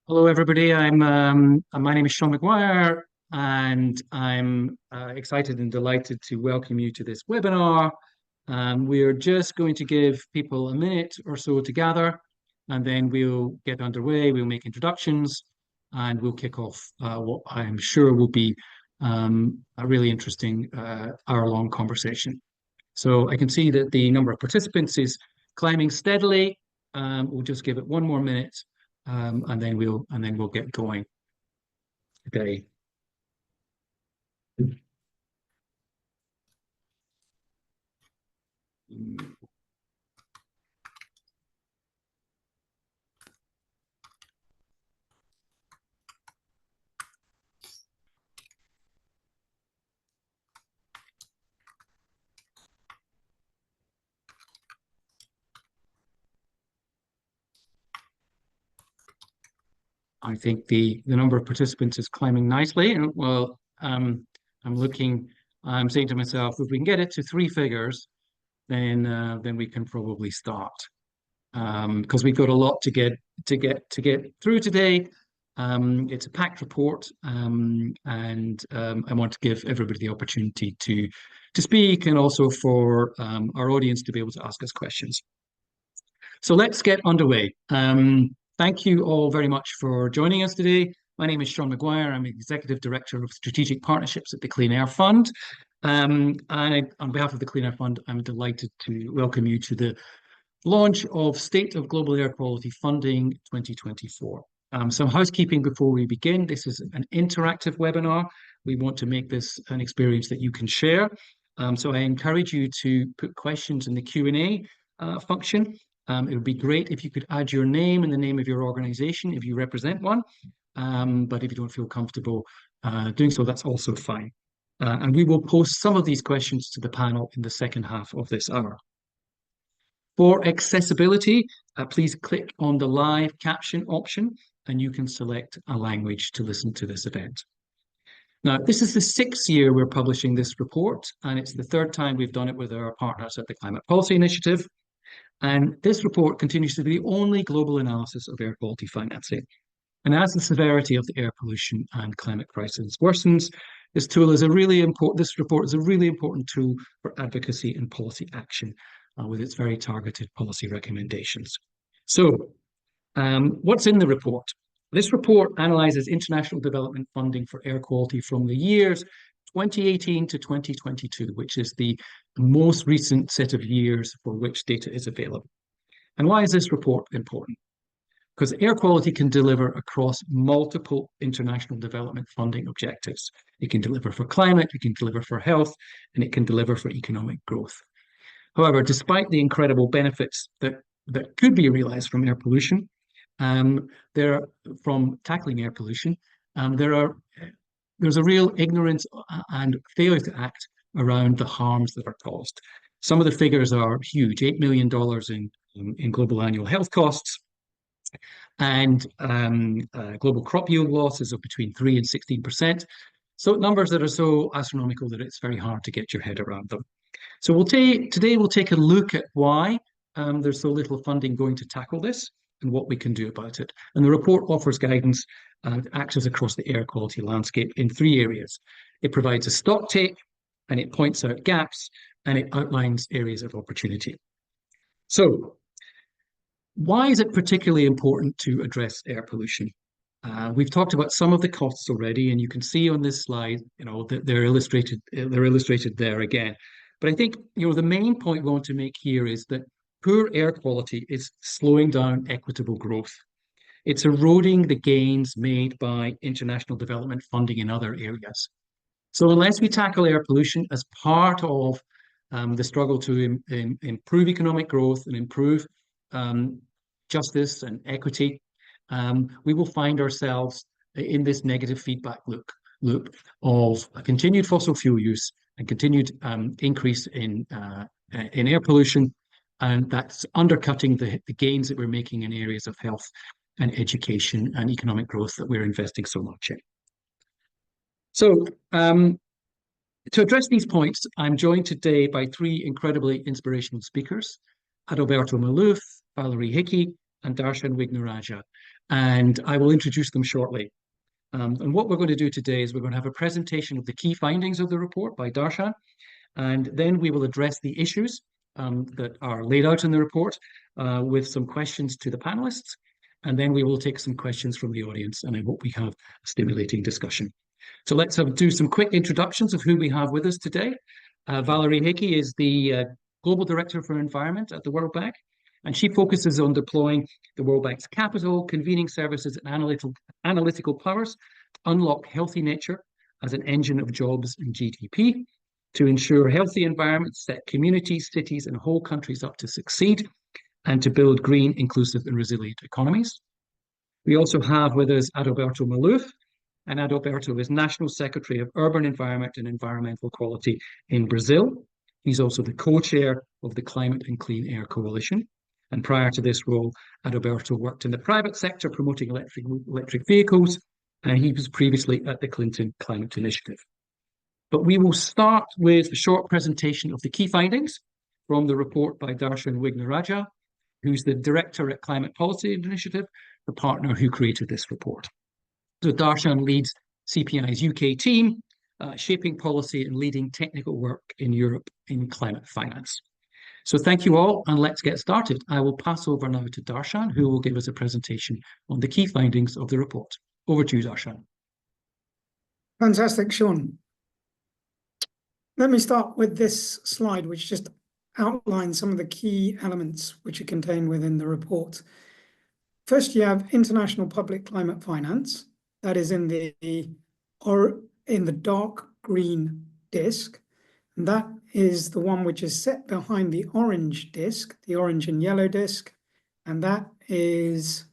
Hello, everybody. My name is Sean Maguire, and I'm excited and delighted to welcome you to this webinar. We're just going to give people a minute or so to gather, and then we'll get underway. We'll make introductions, and we'll kick off what I'm sure will be a really interesting hour-long conversation. So I can see that the number of participants is climbing steadily. We'll just give it one more minute. And then we'll get going today. I think the number of participants is climbing nicely. And well, I'm saying to myself, if we can get it to three figures, then we can probably start. Because we've got a lot to get through today. It's a packed report, and I want to give everybody the opportunity to speak, and also for our audience to be able to ask us questions. So let's get underway. Thank you all very much for joining us today. My name is Sean Maguire. I'm Executive Director of Strategic Partnerships at the Clean Air Fund. And on behalf of the Clean Air Fund, I'm delighted to welcome you to the launch of State of Global Air Quality Funding 2024. Some housekeeping before we begin. This is an interactive webinar. We want to make this an experience that you can share. So I encourage you to put questions in the Q&A function. It would be great if you could add your name and the name of your organization if you represent one. But if you don't feel comfortable doing so, that's also fine. And we will post some of these questions to the panel in the second half of this hour. For accessibility, please click on the live caption option, and you can select a language to listen to this event. Now, this is the sixth year we're publishing this report, and it's the third time we've done it with our partners at the Climate Policy Initiative. And this report continues to be the only global analysis of air quality financing. And as the severity of the air pollution and climate crisis worsens, this report is a really important tool for advocacy and policy action with its very targeted policy recommendations. So, what's in the report? This report analyzes international development funding for air quality from the years 2018 to 2022, which is the most recent set of years for which data is available. And why is this report important? Because air quality can deliver across multiple international development funding objectives. It can deliver for climate, it can deliver for health, and it can deliver for economic growth. However, despite the incredible benefits that could be realized from air pollution, from tackling air pollution, there's a real ignorance and failure to act around the harms that are caused. Some of the figures are huge: $8 million in global annual health costs, and global crop yield losses of between 3 and 16%. So numbers that are so astronomical that it's very hard to get your head around them. So today we'll take a look at why there's so little funding going to tackle this and what we can do about it. And the report offers guidance and actions across the air quality landscape in three areas. It provides a stock take, and it points out gaps, and it outlines areas of opportunity. So, why is it particularly important to address air pollution? We've talked about some of the costs already, and you can see on this slide, that they're illustrated there again. But I think, the main point we want to make here is that poor air quality is slowing down equitable growth. It's eroding the gains made by international development funding in other areas. So unless we tackle air pollution as part of the struggle to improve economic growth and improve justice and equity, we will find ourselves in this negative feedback loop of a continued fossil fuel use and continued increase in air pollution, and that's undercutting the gains that we're making in areas of health and education and economic growth that we're investing so much in. So, to address these points, I'm joined today by three incredibly inspirational speakers: Adalberto Maluf, Valerie Hickey, and Dharshan Wignarajah. and I will introduce them shortly. And what we're going to do today is we're going to have a presentation of the key findings of the report by Dharshan, and then we will address the issues that are laid out in the report with some questions to the panelists, and then we will take some questions from the audience, and I hope we have a stimulating discussion. So let's do some quick introductions of who we have with us today. Valerie Hickey is the Global Director for Environment at the World Bank, and she focuses on deploying the World Bank's capital, convening services, and analytical powers to unlock healthy nature as an engine of jobs and GDP, to ensure healthy environments set communities, cities, and whole countries up to succeed, and to build green, inclusive, and resilient economies. We also have with us Adalberto Maluf, and Adalberto is National Secretary of Urban Environment and Environmental Quality in Brazil. He's also the co-chair of the Climate and Clean Air Coalition. And prior to this role, Adalberto worked in the private sector promoting electric vehicles, and he was previously at the Clinton Climate Initiative. But we will start with a short presentation of the key findings from the report by Dharshan Wignarajah, who's the Director at Climate Policy Initiative, the partner who created this report. So Dharshan leads CPI's UK team, shaping policy and leading technical work in Europe in climate finance. So thank you all, and let's get started. I will pass over now to Dharshan, who will give us a presentation on the key findings of the report. Over to you, Dharshan. Fantastic, Sean. Let me start with this slide, which just outlines some of the key elements which are contained within the report. First, you have international public climate finance. That is in the dark green disc. And that is the one which is set behind the orange disc, the orange and yellow disc. And that is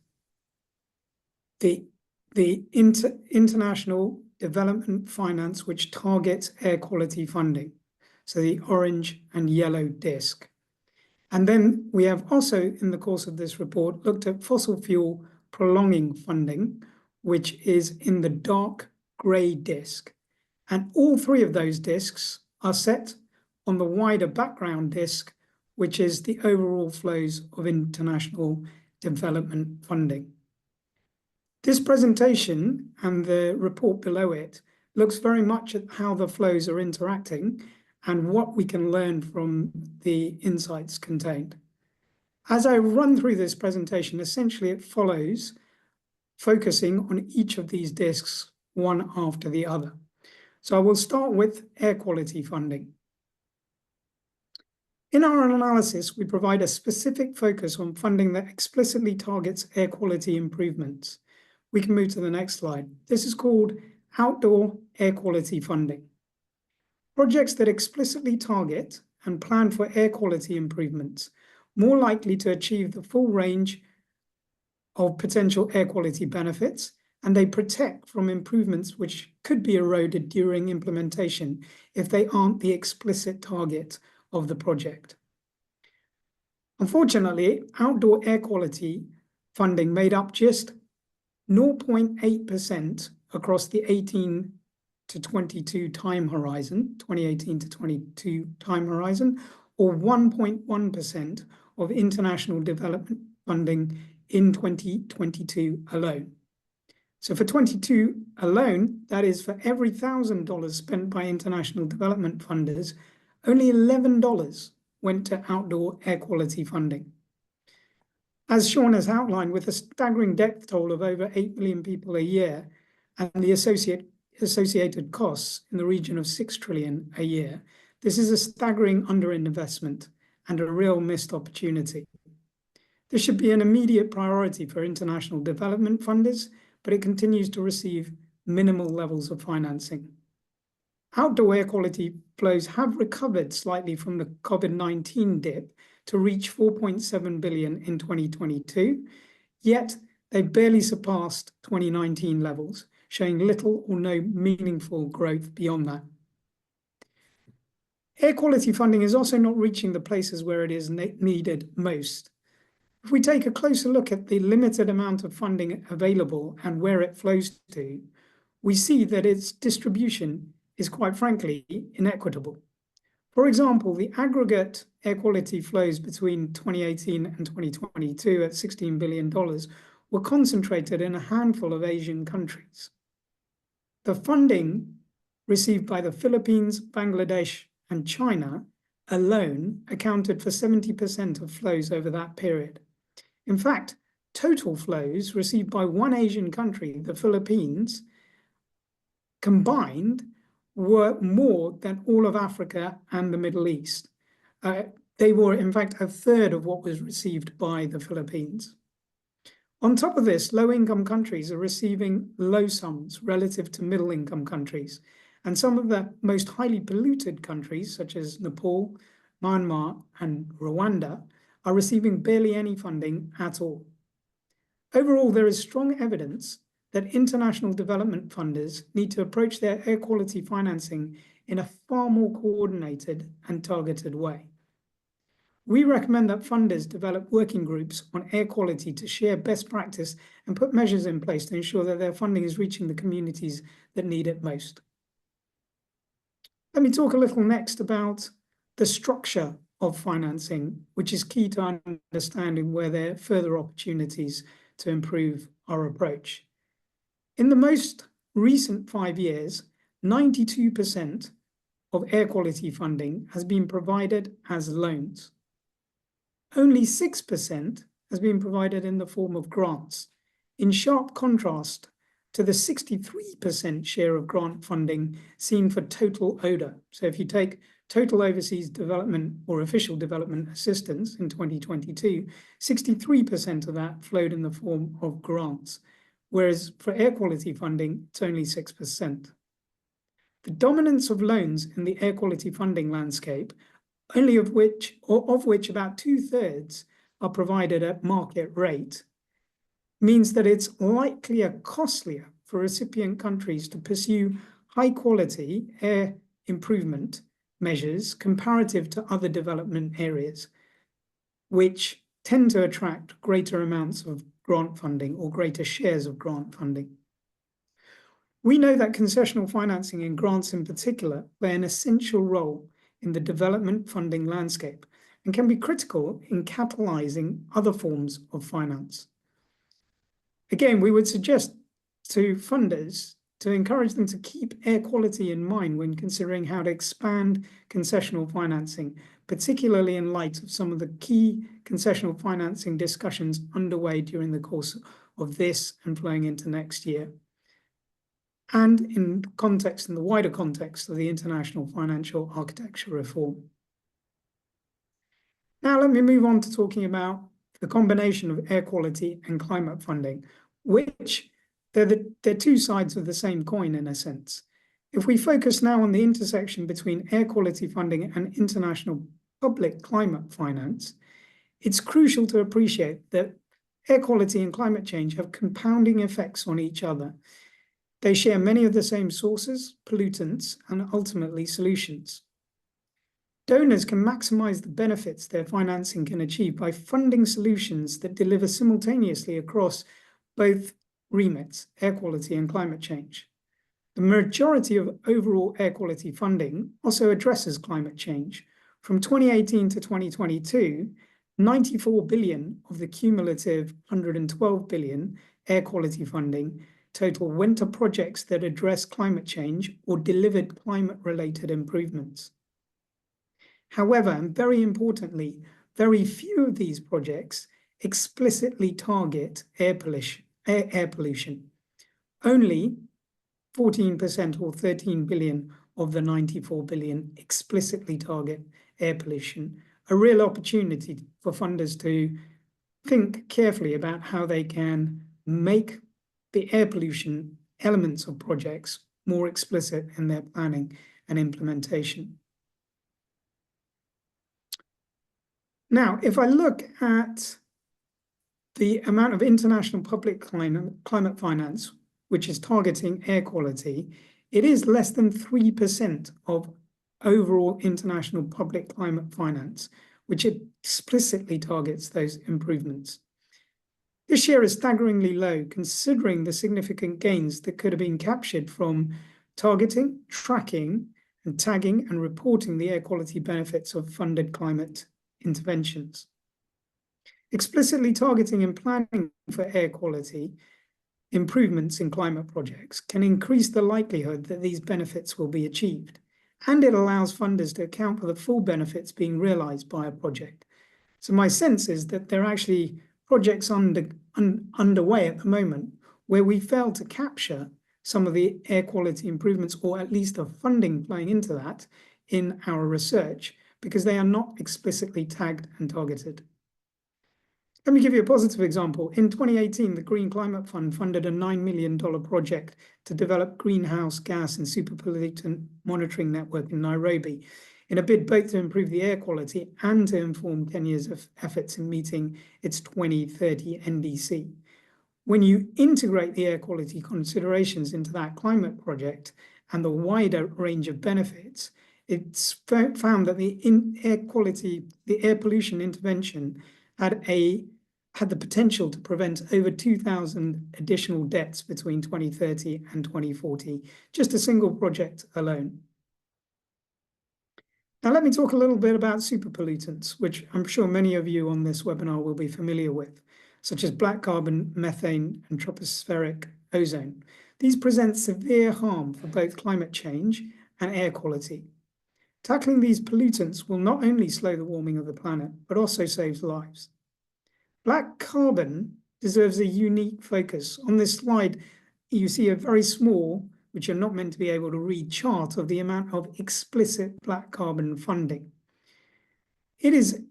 the international development finance which targets air quality funding. So the orange and yellow disc. And then we have also, in the course of this report, looked at fossil fuel prolonging funding, which is in the dark grey disc. And all three of those discs are set on the wider background disc, which is the overall flows of international development funding. This presentation and the report below it looks very much at how the flows are interacting and what we can learn from the insights contained. As I run through this presentation, essentially it follows focusing on each of these discs one after the other. So I will start with air quality funding. In our analysis, we provide a specific focus on funding that explicitly targets air quality improvements. We can move to the next slide. This is called outdoor air quality funding. Projects that explicitly target and plan for air quality improvements, more likely to achieve the full range of potential air quality benefits, and they protect from improvements which could be eroded during implementation if they aren't the explicit target of the project. Unfortunately, outdoor air quality funding made up just 0.8% across the 18 to 22 time horizon, 2018 to 22 time horizon, or 1.1% of international development funding in 2022 alone. So for 22 alone, that is for every $1,000 spent by international development funders, only $11 went to outdoor air quality funding. As Sean has outlined, with a staggering death toll of over 8 million people a year and the associated costs in the region of 6 trillion a year, this is a staggering underinvestment and a real missed opportunity. This should be an immediate priority for international development funders, but it continues to receive minimal levels of financing. Outdoor air quality flows have recovered slightly from the COVID-19 dip to reach 4.7 billion in 2022, yet they barely surpassed 2019 levels, showing little or no meaningful growth beyond that. Air quality funding is also not reaching the places where it is needed most. If we take a closer look at the limited amount of funding available and where it flows to, we see that its distribution is quite frankly inequitable. For example, the aggregate air quality flows between 2018 and 2022 at $16 billion were concentrated in a handful of Asian countries. The funding received by the Philippines, Bangladesh, and China alone accounted for 70% of flows over that period. In fact, total flows received by one Asian country, the Philippines, combined were more than all of Africa and the Middle East. They were, in fact, a third of what was received by the Philippines. On top of this, low-income countries are receiving low sums relative to middle-income countries. And some of the most highly polluted countries, such as Nepal, Myanmar, and Rwanda, are receiving barely any funding at all. Overall, there is strong evidence that international development funders need to approach their air quality financing in a far more coordinated and targeted way. We recommend that funders develop working groups on air quality to share best practice and put measures in place to ensure that their funding is reaching the communities that need it most. Let me talk a little next about the structure of financing, which is key to understanding where there are further opportunities to improve our approach. In the most recent 5 years, 92% of air quality funding has been provided as loans. Only 6% has been provided in the form of grants, in sharp contrast to the 63% share of grant funding seen for total ODA. So if you take total overseas development or official development assistance in 2022, 63% of that flowed in the form of grants, whereas for air quality funding, it's only 6%. The dominance of loans in the air quality funding landscape, only of which about 2/3 are provided at market rate, means that it's likelier costlier for recipient countries to pursue high quality air improvement measures comparative to other development areas, which tend to attract greater amounts of grant funding or greater shares of grant funding. We know that concessional financing and grants in particular play an essential role in the development funding landscape and can be critical in catalyzing other forms of finance. Again, we would suggest to funders to encourage them to keep air quality in mind when considering how to expand concessional financing, particularly in light of some of the key concessional financing discussions underway during the course of this and flowing into next year, and in the wider context of the international financial architecture reform. Now let me move on to talking about the combination of air quality and climate funding, which they're two sides of the same coin in a sense. If we focus now on the intersection between air quality funding and international public climate finance, it's crucial to appreciate that air quality and climate change have compounding effects on each other. They share many of the same sources, pollutants, and ultimately solutions. Donors can maximize the benefits their financing can achieve by funding solutions that deliver simultaneously across both remits, air quality and climate change. The majority of overall air quality funding also addresses climate change. From 2018 to 2022, 94 billion of the cumulative 112 billion air quality funding total went to projects that address climate change or delivered climate-related improvements. However, and very importantly, very few of these projects explicitly target air pollution. Only 14% or 13 billion of the 94 billion explicitly target air pollution, a real opportunity for funders to think carefully about how they can make the air pollution elements of projects more explicit in their planning and implementation. Now, if I look at the amount of international public climate finance, which is targeting air quality, it is less than 3% of overall international public climate finance, which explicitly targets those improvements. This share is staggeringly low, considering the significant gains that could have been captured from targeting, tracking, and tagging and reporting the air quality benefits of funded climate interventions. Explicitly targeting and planning for air quality improvements in climate projects can increase the likelihood that these benefits will be achieved, and it allows funders to account for the full benefits being realized by a project. So my sense is that there are actually projects underway at the moment where we fail to capture some of the air quality improvements, or at least the funding playing into that in our research, because they are not explicitly tagged and targeted. Let me give you a positive example. In 2018, the Green Climate Fund funded a $9 million project to develop greenhouse gas and superpollutant monitoring network in Nairobi, in a bid both to improve the air quality and to inform Kenya's efforts in meeting its 2030 NDC. When you integrate the air quality considerations into that climate project and the wider range of benefits, it's found that the air pollution intervention had the potential to prevent over 2,000 additional deaths between 2030 and 2040, just a single project alone. Now, let me talk a little bit about superpollutants, which I'm sure many of you on this webinar will be familiar with, such as black carbon, methane, and tropospheric ozone. These present severe harm for both climate change and air quality. Tackling these pollutants will not only slow the warming of the planet, but also saves lives. Black carbon deserves a unique focus. On this slide, you see a very small, which you're not meant to be able to read, chart of the amount of explicit black carbon funding. It is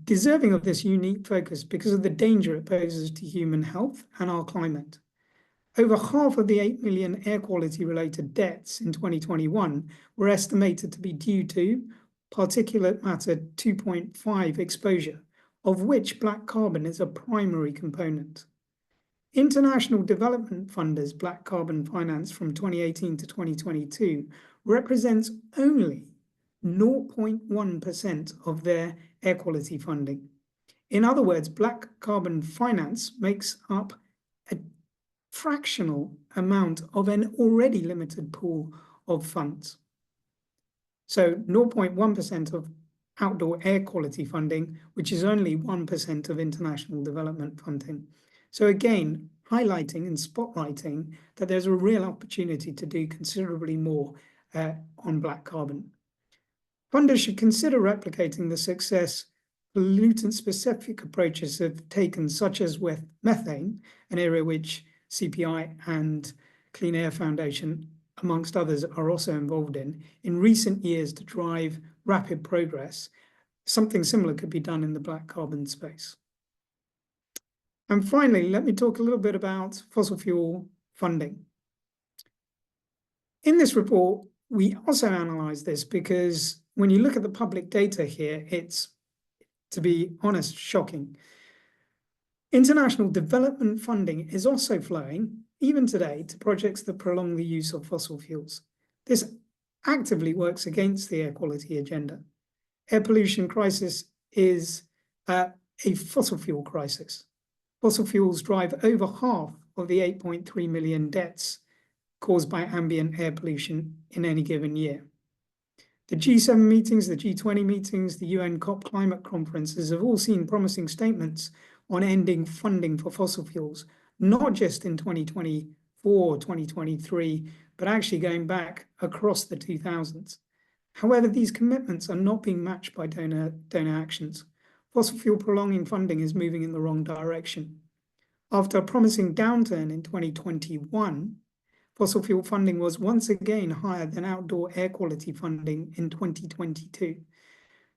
deserving of this unique focus because of the danger it poses to human health and our climate. Over half of the 8 million air quality related deaths in 2021 were estimated to be due to particulate matter 2.5 exposure, of which black carbon is a primary component. International development funders' black carbon finance from 2018 to 2022 represents only 0.1% of their air quality funding. In other words, black carbon finance makes up a fractional amount of an already limited pool of funds. So 0.1% of outdoor air quality funding, which is only 1% of international development funding. So again, highlighting and spotlighting that there's a real opportunity to do considerably more on black carbon. Funders should consider replicating the success pollutant-specific approaches have taken, such as with methane, an area which CPI and Clean Air Foundation, amongst others, are also involved in recent years to drive rapid progress. Something similar could be done in the black carbon space. And finally, let me talk a little bit about fossil fuel funding. In this report, we also analyze this because when you look at the public data here, it's, to be honest, shocking. International development funding is also flowing, even today, to projects that prolong the use of fossil fuels. This actively works against the air quality agenda. Air pollution crisis is a fossil fuel crisis. Fossil fuels drive over half of the 8.3 million deaths caused by ambient air pollution in any given year. The G7 meetings, the G20 meetings, the UN COP climate conferences have all seen promising statements on ending funding for fossil fuels, not just in 2024, 2023, but actually going back across the 2000s. However, these commitments are not being matched by donor actions. Fossil fuel prolonging funding is moving in the wrong direction. After a promising downturn in 2021, fossil fuel funding was once again higher than outdoor air quality funding in 2022.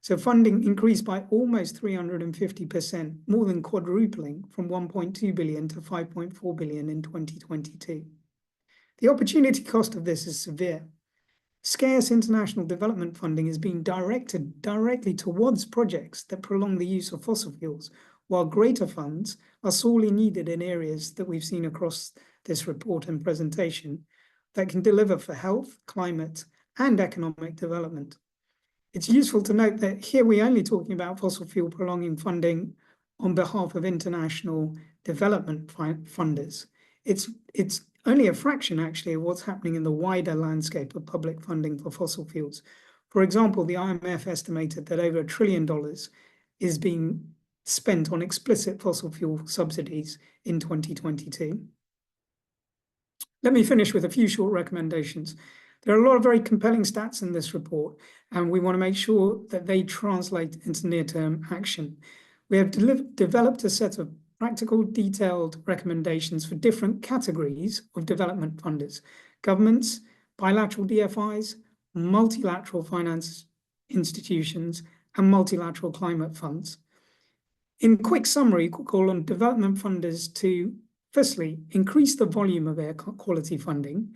So funding increased by almost 350%, more than quadrupling from 1.2 billion to 5.4 billion in 2022. The opportunity cost of this is severe. Scarce international development funding is being directed directly towards projects that prolong the use of fossil fuels, while greater funds are sorely needed in areas that we've seen across this report and presentation that can deliver for health, climate, and economic development. It's useful to note that here we're only talking about fossil fuel prolonging funding on behalf of international development funders. It's only a fraction, actually, of what's happening in the wider landscape of public funding for fossil fuels. For example, the IMF estimated that over $1 trillion is being spent on explicit fossil fuel subsidies in 2022. Let me finish with a few short recommendations. There are a lot of very compelling stats in this report, and we want to make sure that they translate into near-term action. We have developed a set of practical, detailed recommendations for different categories of development funders: governments, bilateral DFIs, multilateral finance institutions, and multilateral climate funds. In quick summary, we call on development funders to, firstly, increase the volume of air quality funding,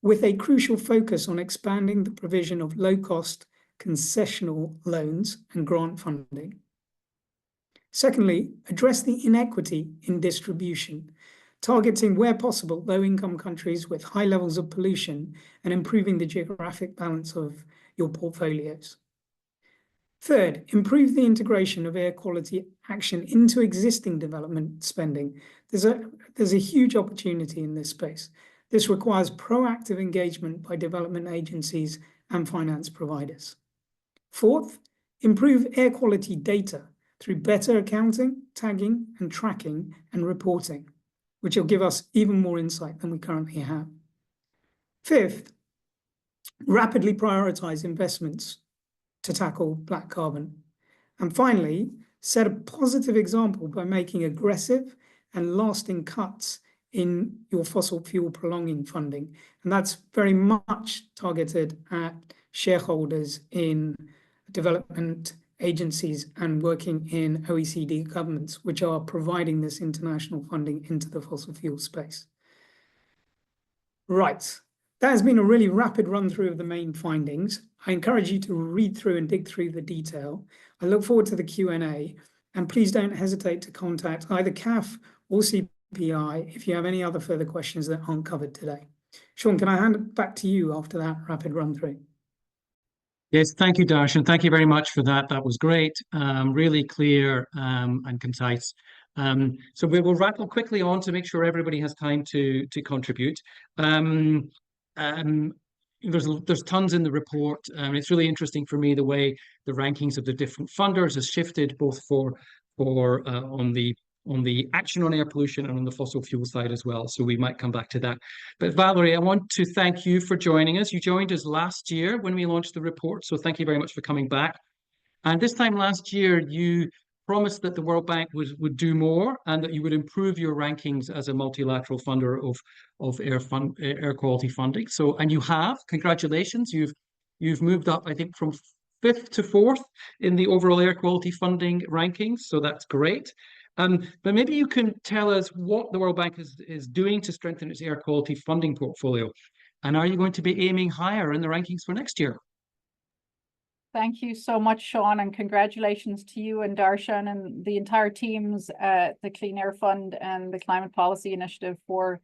with a crucial focus on expanding the provision of low-cost concessional loans and grant funding. Secondly, address the inequity in distribution, targeting, where possible, low-income countries with high levels of pollution and improving the geographic balance of your portfolios. Third, improve the integration of air quality action into existing development spending. There's a huge opportunity in this space. This requires proactive engagement by development agencies and finance providers. Fourth, improve air quality data through better accounting, tagging, and tracking and reporting, which will give us even more insight than we currently have. Fifth, rapidly prioritize investments to tackle black carbon. And finally, set a positive example by making aggressive and lasting cuts in your fossil fuel prolonging funding. And that's very much targeted at shareholders in development agencies and working in OECD governments, which are providing this international funding into the fossil fuel space. Right. That has been a really rapid run through of the main findings. I encourage you to read through and dig through the detail. I look forward to the Q&A, and please don't hesitate to contact either CAF or CPI if you have any other further questions that aren't covered today. Sean, can I hand it back to you after that rapid run through? Yes, thank you, Dharshan. Thank you very much for that. That was great, really clear and concise. So we will rattle quickly on to make sure everybody has time to contribute. There's tons in the report. It's really interesting for me the way the rankings of the different funders has shifted, both for on the action on air pollution and on the fossil fuel side as well. So we might come back to that. But Valerie, I want to thank you for joining us. You joined us last year when we launched the report. So thank you very much for coming back. And this time last year, you promised that the World Bank would do more and that you would improve your rankings as a multilateral funder of air quality funding. So, and you have. Congratulations. You've moved up, I think, from 5th to 4th in the overall air quality funding rankings. So that's great. But maybe you can tell us what the World Bank is doing to strengthen its air quality funding portfolio. And are you going to be aiming higher in the rankings for next year? Thank you so much, Sean, and congratulations to you and Dharshan and the entire teams at the Clean Air Fund and the Climate Policy Initiative for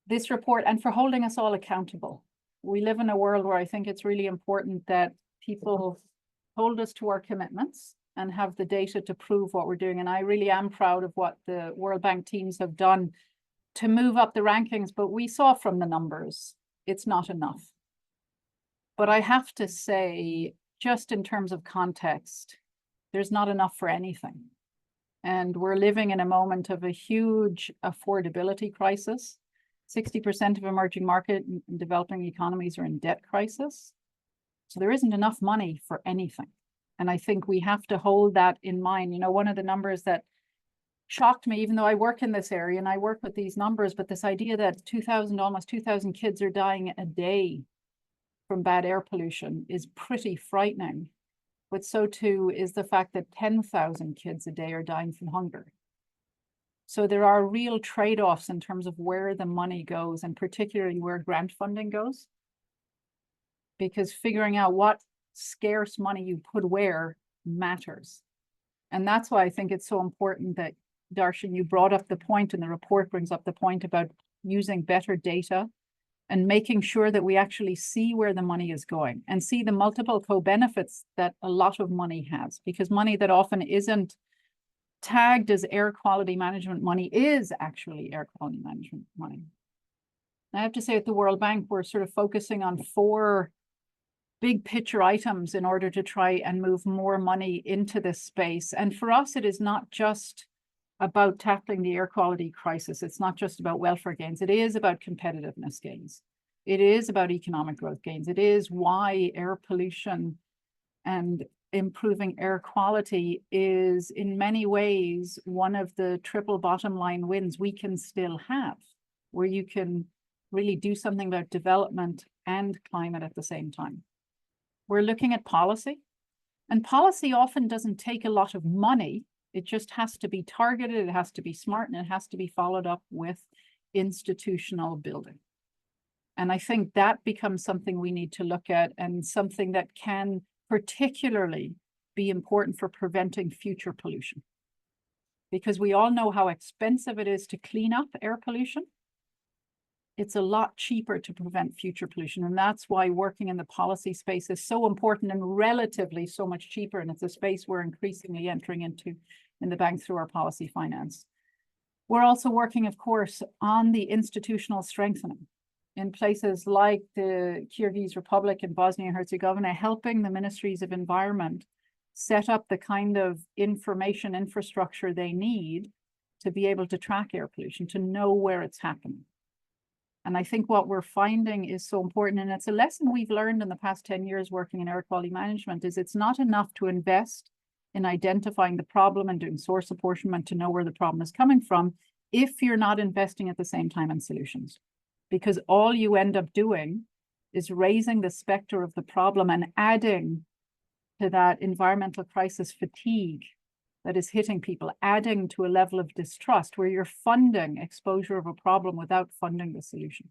this report and for holding us all accountable. We live in a world where I think it's really important that people hold us to our commitments and have the data to prove what we're doing. And I really am proud of what the World Bank teams have done to move up the rankings, but we saw from the numbers, it's not enough. But I have to say, just in terms of context, there's not enough for anything. And we're living in a moment of a huge affordability crisis. 60% of emerging market and developing economies are in debt crisis. So there isn't enough money for anything. And I think we have to hold that in mind. You know, one of the numbers that shocked me, even though I work in this area and I work with these numbers, but this idea that almost 2,000 kids are dying a day from bad air pollution is pretty frightening. But so too is the fact that 10,000 kids a day are dying from hunger. So there are real trade-offs in terms of where the money goes, and particularly where grant funding goes. Because figuring out what scarce money you put where matters. And that's why I think it's so important that, Dharshan, you brought up the point, and the report brings up the point about using better data and making sure that we actually see where the money is going and see the multiple co-benefits that a lot of money has, because money that often isn't tagged as air quality management money is actually air quality management money. I have to say, at the World Bank, we're sort of focusing on 4 big picture items in order to try and move more money into this space. And for us, it is not just about tackling the air quality crisis. It's not just about welfare gains. It is about competitiveness gains. It is about economic growth gains. It is why air pollution and improving air quality is in many ways one of the triple bottom line wins we can still have, where you can really do something about development and climate at the same time. We're looking at policy, and policy often doesn't take a lot of money. It just has to be targeted, it has to be smart, and it has to be followed up with institutional building. And I think that becomes something we need to look at, and something that can particularly be important for preventing future pollution. Because we all know how expensive it is to clean up air pollution. It's a lot cheaper to prevent future pollution. And that's why working in the policy space is so important and relatively so much cheaper. And it's a space we're increasingly entering into in the bank through our policy finance. We're also working, of course, on the institutional strengthening in places like the Kyrgyz Republic and Bosnia and Herzegovina, helping the ministries of environment set up the kind of information infrastructure they need to be able to track air pollution, to know where it's happening. And I think what we're finding is so important, and it's a lesson we've learned in the past 10 years working in air quality management, is it's not enough to invest in identifying the problem and doing source apportionment to know where the problem is coming from if you're not investing at the same time in solutions. Because all you end up doing is raising the specter of the problem and adding to that environmental crisis fatigue that is hitting people, adding to a level of distrust where you're funding exposure of a problem without funding the solution.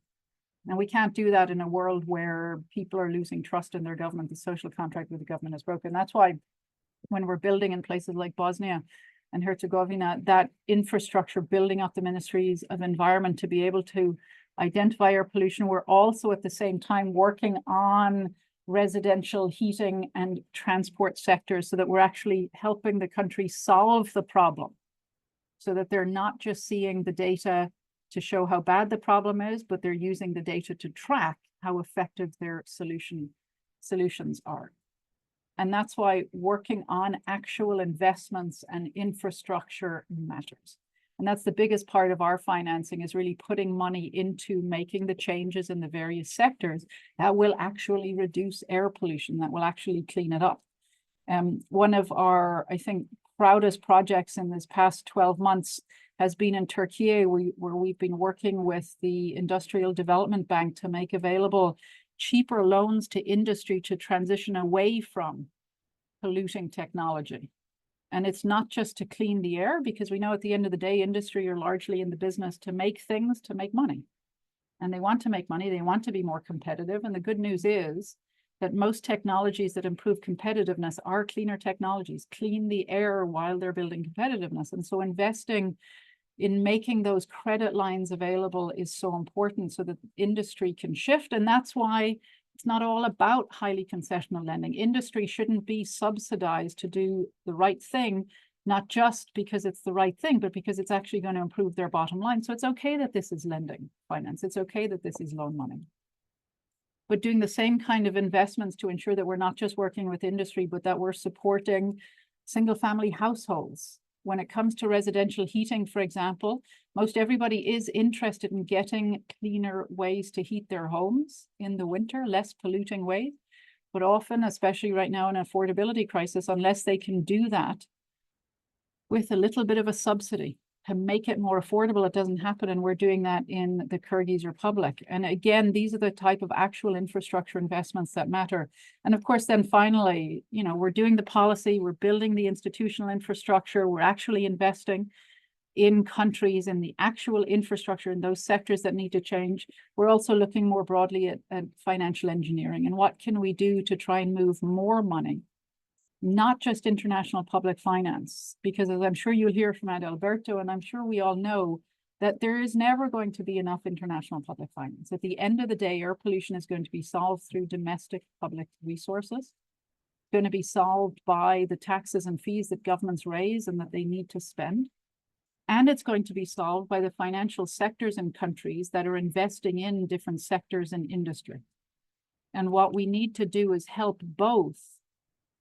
And we can't do that in a world where people are losing trust in their government. The social contract with the government is broken. That's why when we're building in places like Bosnia and Herzegovina, that infrastructure, building up the ministries of environment to be able to identify air pollution, we're also at the same time working on residential heating and transport sectors so that we're actually helping the country solve the problem, so that they're not just seeing the data to show how bad the problem is, but they're using the data to track how effective their solutions are. And that's why working on actual investments and infrastructure matters. And that's the biggest part of our financing, is really putting money into making the changes in the various sectors that will actually reduce air pollution, that will actually clean it up. One of our, I think, proudest projects in this past 12 months has been in Turkey, where we've been working with the Industrial Development Bank to make available cheaper loans to industry to transition away from polluting technology. And it's not just to clean the air, because we know at the end of the day, industry are largely in the business to make things to make money. And they want to make money, they want to be more competitive. And the good news is that most technologies that improve competitiveness are cleaner technologies, clean the air while they're building competitiveness. And so investing in making those credit lines available is so important so that industry can shift. And that's why it's not all about highly concessional lending. Industry shouldn't be subsidized to do the right thing, not just because it's the right thing, but because it's actually going to improve their bottom line. So it's okay that this is lending finance. It's okay that this is loan money. But doing the same kind of investments to ensure that we're not just working with industry, but that we're supporting single-family households. When it comes to residential heating, for example, most everybody is interested in getting cleaner ways to heat their homes in the winter, less polluting ways. But often, especially right now in an affordability crisis, unless they can do that with a little bit of a subsidy to make it more affordable, it doesn't happen. And we're doing that in the Kyrgyz Republic. And again, these are the type of actual infrastructure investments that matter. And of course, then finally, you know, we're doing the policy, we're building the institutional infrastructure, we're actually investing in countries and the actual infrastructure in those sectors that need to change. We're also looking more broadly at financial engineering and what can we do to try and move more money, not just international public finance, because as I'm sure you'll hear from Adalberto, and I'm sure we all know, that there is never going to be enough international public finance. At the end of the day, air pollution is going to be solved through domestic public resources. It's going to be solved by the taxes and fees that governments raise and that they need to spend. And it's going to be solved by the financial sectors in countries that are investing in different sectors and industry. And what we need to do is help both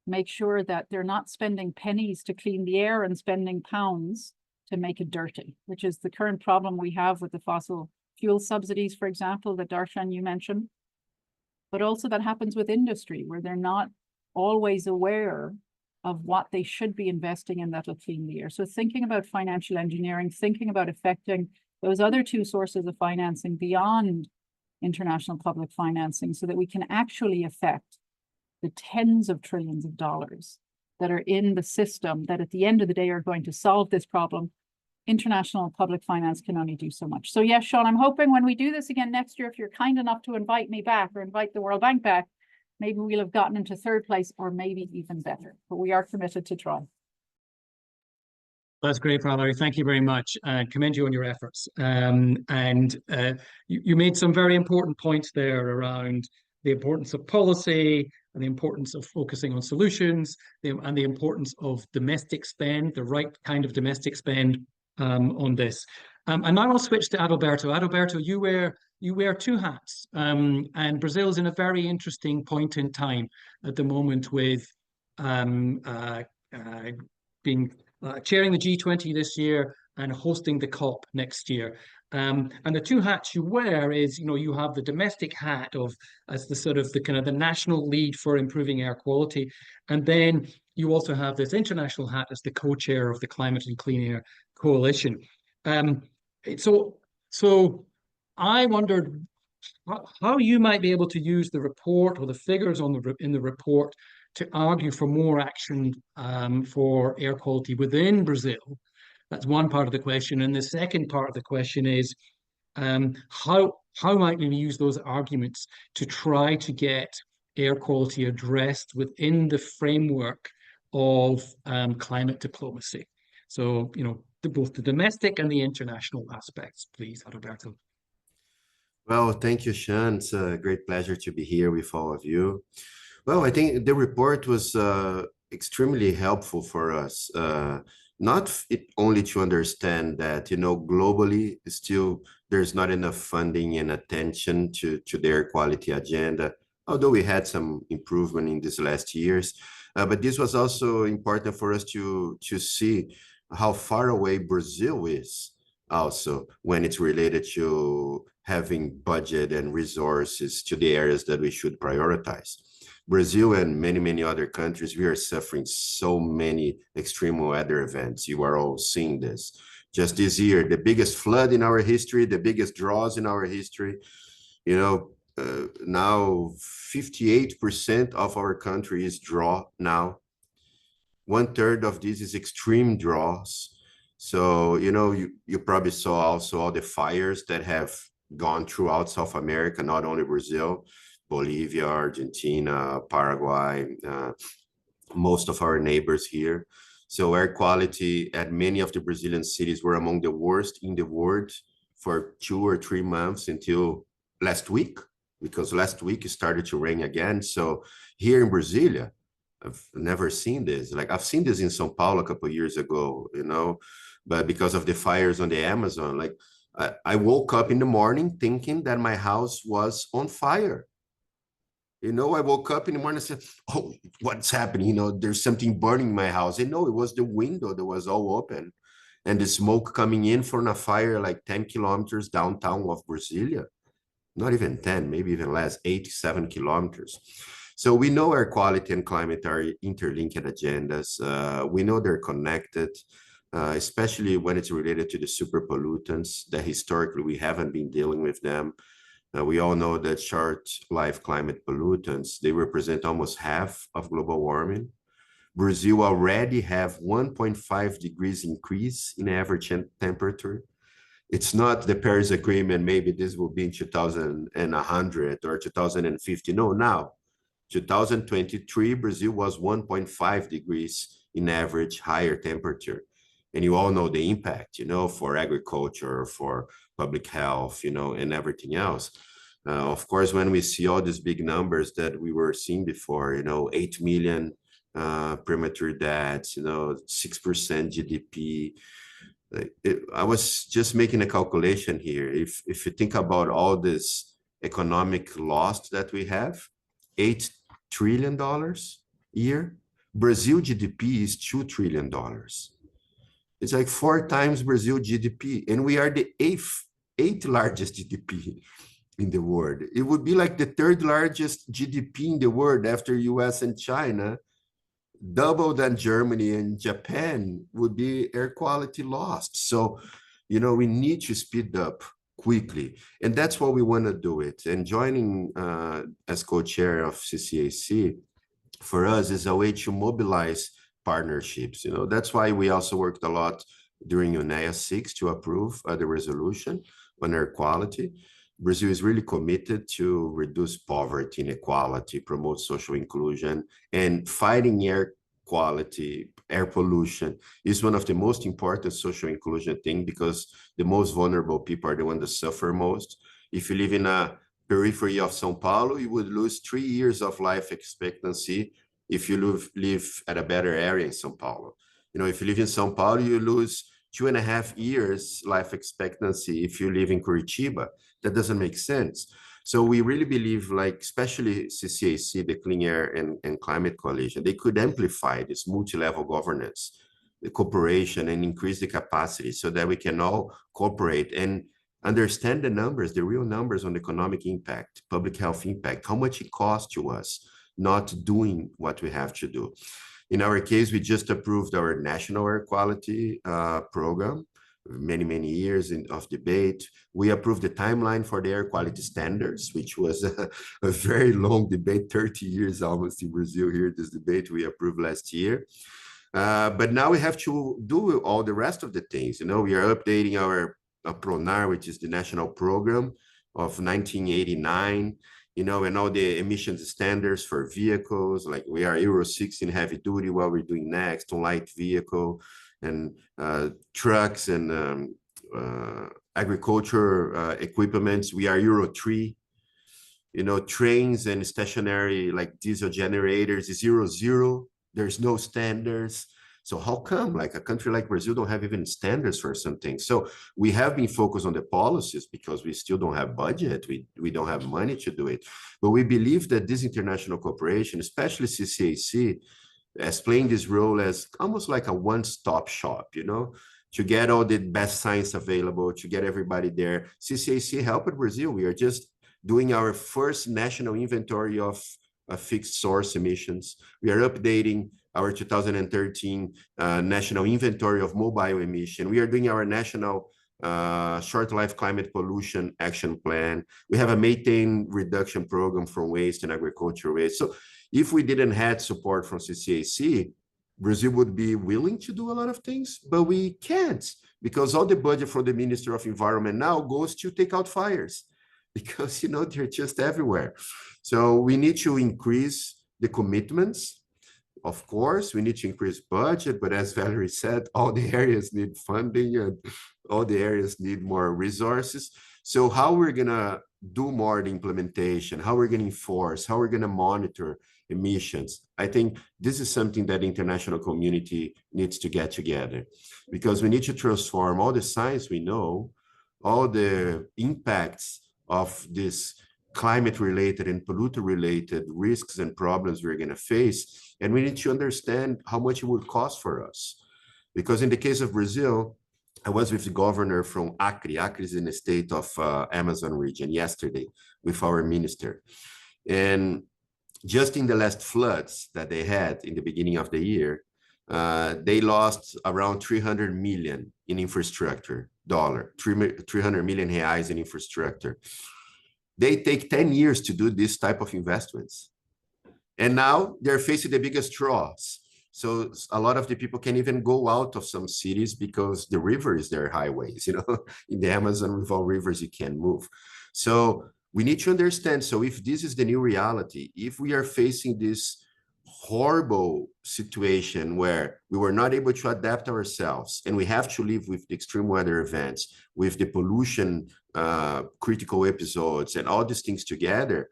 make sure that they're not spending pennies to clean the air and spending pounds to make it dirty, which is the current problem we have with the fossil fuel subsidies, for example, that Dharshan, you mentioned. But also that happens with industry, where they're not always aware of what they should be investing in that'll clean the air. So thinking about financial engineering, thinking about affecting those other two sources of financing beyond international public financing, so that we can actually affect the tens of trillions of dollars that are in the system that at the end of the day are going to solve this problem. International public finance can only do so much. So yes, Sean, I'm hoping when we do this again next year, if you're kind enough to invite me back or invite the World Bank back, maybe we'll have gotten into third place or maybe even better, but we are committed to try. That's great, Valerie. Thank you very much. Commend you on your efforts. You made some very important points there around the importance of policy and the importance of focusing on solutions, and the importance of domestic spend, the right kind of domestic spend on this. And now I'll switch to Adalberto. Adalberto, you wear two hats, and Brazil is in a very interesting point in time at the moment with chairing the G20 this year and hosting the COP next year. And the two hats you wear is, you have the domestic hat as the sort of the kind of the national lead for improving air quality. And then you also have this international hat as the co-chair of the Climate and Clean Air Coalition. So I wondered how you might be able to use the report or the figures in the report to argue for more action for air quality within Brazil. That's one part of the question. And the second part of the question is how might we use those arguments to try to get air quality addressed within the framework of climate diplomacy? So, both the domestic and the international aspects, please, Adalberto. Well, thank you, Sean. It's a great pleasure to be here with all of you. Well, I think the report was extremely helpful for us, not only to understand that, globally, still there's not enough funding and attention to the air quality agenda, although we had some improvement in these last years. But this was also important for us to see how far away Brazil is also when it's related to having budget and resources to the areas that we should prioritize. Brazil and many, many other countries, we are suffering so many extreme weather events. You are all seeing this. Just this year, the biggest flood in our history, the biggest droughts in our history. Now 58% of our country is drought now. 1/3 of this is extreme droughts. So, you probably saw also all the fires that have gone throughout South America, not only Brazil, Bolivia, Argentina, Paraguay, most of our neighbors here. So air quality at many of the Brazilian cities were among the worst in the world for 2 or 3 months until last week, because last week it started to rain again. So here in Brasilia, I've never seen this. Like I've seen this in São Paulo a couple of years ago, but because of the fires on the Amazon, like I woke up in the morning thinking that my house was on fire. I woke up in the morning and said, oh, what's happening? There's something burning in my house. And no, it was the window that was all open and the smoke coming in from a fire like 10 kilometers downtown of Brasilia. Not even 10, maybe even less, 8 to 7 kilometers. So we know air quality and climate are interlinked agendas. We know they're connected, especially when it's related to the super pollutants that historically we haven't been dealing with them. We all know that short-life climate pollutants, they represent almost half of global warming. Brazil already have 1.5 degrees increase in average temperature. It's not the Paris Agreement, maybe this will be in 2100 or 2050. No, now, 2023, Brazil was 1.5 degrees in average higher temperature. And you all know the impact, for agriculture, for public health, and everything else. Of course, when we see all these big numbers that we were seeing before, 8 million premature deaths, 6% GDP. I was just making a calculation here. If you think about all this economic loss that we have, $8 trillion a year. Brazil GDP is $2 trillion. It's like 4 times Brazil GDP, and we are the eighth largest GDP in the world. It would be like the 3rd largest GDP in the world after US and China. Double than Germany and Japan would be air quality lost. So, you know, we need to speed up quickly, and that's what we want to do it. And joining as co-chair of CCAC for us is a way to mobilize partnerships. You know, that's why we also worked a lot during UNEA 6 to approve the resolution on air quality. Brazil is really committed to reduce poverty, inequality, promote social inclusion, and fighting air quality, air pollution is one of the most important social inclusion thing, because the most vulnerable people are the ones that suffer most. If you live in a periphery of São Paulo, you would lose 3 years of life expectancy if you live at a better area in São Paulo. You know, if you live in São Paulo, you lose 2.5 years life expectancy if you live in Curitiba. That doesn't make sense. So we really believe, like, especially CCAC, the Clean Air and Climate Coalition, they could amplify this multi-level governance, the cooperation, and increase the capacity so that we can all cooperate and understand the numbers, the real numbers on economic impact, public health impact, how much it costs to us not doing what we have to do. In our case, we just approved our national air quality program, many years of debate. We approved the timeline for the air quality standards, which was a very long debate, 30 years almost in Brazil here, this debate we approved last year. But now we have to do all the rest of the things. You know, we are updating our PRONAR, which is the national program of 1989, you know, and all the emissions standards for vehicles, like we are Euro 6 in heavy duty, what we're doing next on light vehicle and trucks and agriculture equipments. We are Euro 3, you know, trains and stationary like diesel generators is Euro 0. There's no standards. So how come like a country like Brazil don't have even standards for something? So we have been focused on the policies because we still don't have budget. We don't have money to do it. But we believe that this international cooperation, especially CCAC, as playing this role as almost like a one-stop shop, you know, to get all the best science available, to get everybody there. CCAC helped Brazil. We are just doing our first national inventory of fixed source emissions. We are updating our 2013 national inventory of mobile emission. We are doing our national short life climate pollution action plan. We have a methane reduction program from waste and agricultural waste. So if we didn't have support from CCAC, Brazil would be willing to do a lot of things, but we can't, because all the budget from the Minister of Environment now goes to take out fires, because, you know, they're just everywhere. So we need to increase the commitments. Of course, we need to increase budget, but as Valerie said, all the areas need funding and all the areas need more resources. So how we're gonna do more the implementation, how we're gonna enforce, how we're gonna monitor emissions, I think this is something that the international community needs to get together, because we need to transform all the science we know, all the impacts of this climate-related and pollutant-related risks and problems we're going to face, and we need to understand how much it would cost for us. Because in the case of Brazil, I was with the governor from Acre. Acre is in the state of Amazon region yesterday with our minister. And just in the last floods that they had in the beginning of the year, they lost around 300 million in infrastructure, 300 million reais in infrastructure. They take 10 years to do this type of investments. And now they're facing the biggest draws. So a lot of the people can't even go out of some cities because the river is their highways, you know, in the Amazon with all rivers, you can't move. So we need to understand. So if this is the new reality, if we are facing this horrible situation where we were not able to adapt ourselves and we have to live with the extreme weather events, with the pollution, critical episodes and all these things together,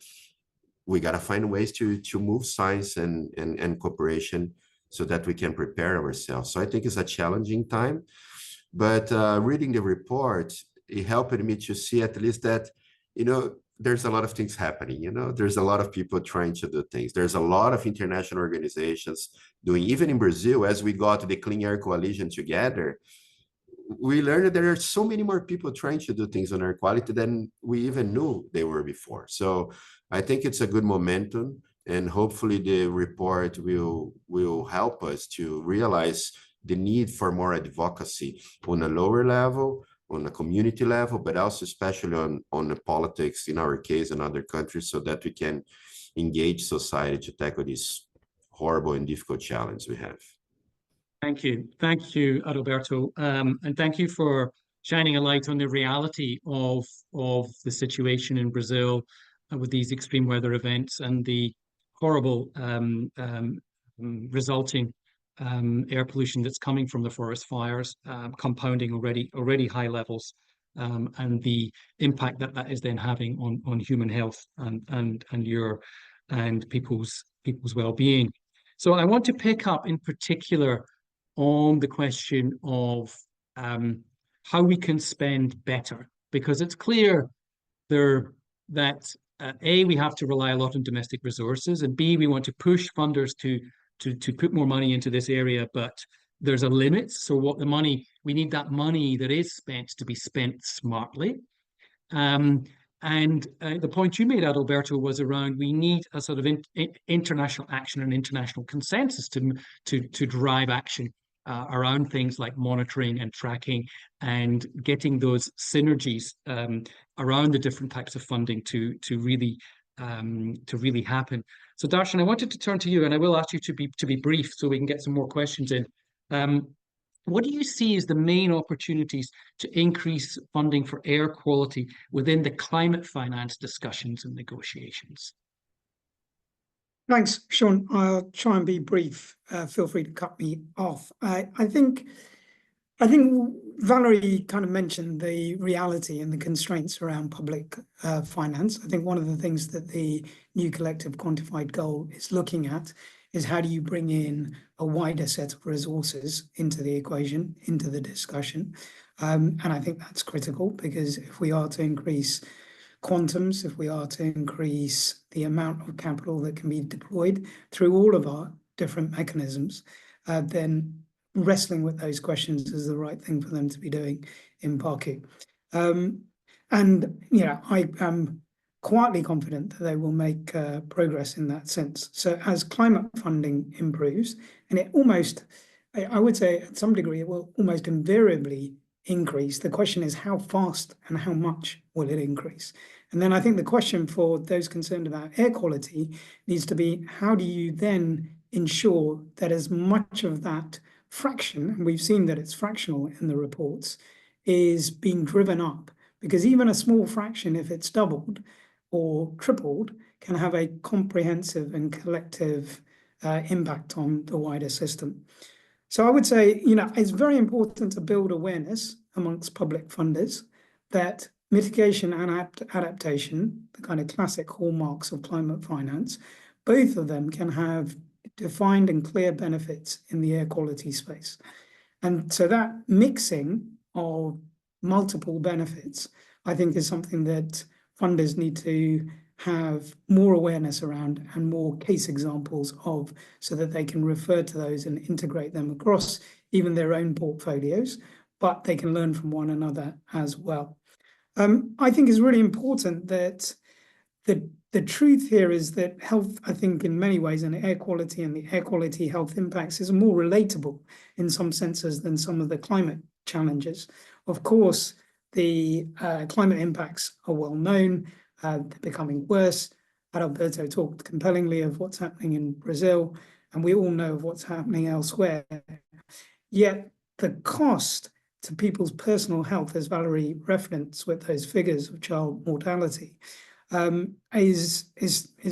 we got to find ways to move science and cooperation so that we can prepare ourselves. So I think it's a challenging time, but reading the report, it helped me to see at least that, you know, there's a lot of things happening, you know, there's a lot of people trying to do things. There's a lot of international organizations doing, even in Brazil, as we got the Clean Air Coalition together, we learned that there are so many more people trying to do things on air quality than we even knew they were before. So I think it's a good momentum, and hopefully the report will help us to realize the need for more advocacy on a lower level, on a community level, but also especially on the politics, in our case, and other countries, so that we can engage society to tackle this horrible and difficult challenge we have. Thank you, Adalberto, and thank you for shining a light on the reality of the situation in Brazil with these extreme weather events and the horrible resulting air pollution that's coming from the forest fires, compounding already high levels, and the impact that is then having on human health and people's well-being. So I want to pick up in particular on the question of how we can spend better, because it's clear that A, we have to rely a lot on domestic resources, and B, we want to push funders to put more money into this area, but there's a limit. So we need that money that is spent to be spent smartly. And the point you made, Adalberto, was around we need a sort of international action and international consensus to drive action around things like monitoring and tracking and getting those synergies around the different types of funding to really happen. So Dharshan, I wanted to turn to you, and I will ask you to be brief so we can get some more questions in. What do you see as the main opportunities to increase funding for air quality within the climate finance discussions and negotiations? Thanks, Sean. I'll try and be brief. Feel free to cut me off. I think Valerie kind of mentioned the reality and the constraints around public finance. I think one of the things that the new collective quantified goal is looking at is how do you bring in a wider set of resources into the equation, into the discussion. And I think that's critical, because if we are to increase quantums, if we are to increase the amount of capital that can be deployed through all of our different mechanisms, then wrestling with those questions is the right thing for them to be doing in Parku. And I am quietly confident that they will make progress in that sense. So as climate funding improves, and it almost, I would say at some degree, it will almost invariably increase. The question is how fast and how much will it increase? And then I think the question for those concerned about air quality needs to be, how do you then ensure that as much of that fraction, and we've seen that it's fractional in the reports, is being driven up? Because even a small fraction, if it's doubled or tripled, can have a comprehensive and collective impact on the wider system. So I would say, it's very important to build awareness amongst public funders that mitigation and adaptation, the kind of classic hallmarks of climate finance, both of them can have defined and clear benefits in the air quality space. And so that mixing of multiple benefits, I think, is something that funders need to have more awareness around and more case examples of, so that they can refer to those and integrate them across even their own portfolios, but they can learn from one another as well. I think it's really important that the truth here is that health, I think in many ways, and air quality and the air quality health impacts is more relatable in some senses than some of the climate challenges. Of course, the climate impacts are well known. They're becoming worse. Adalberto talked compellingly of what's happening in Brazil, and we all know of what's happening elsewhere. Yet the cost to people's personal health, as Valerie referenced with those figures of child mortality, is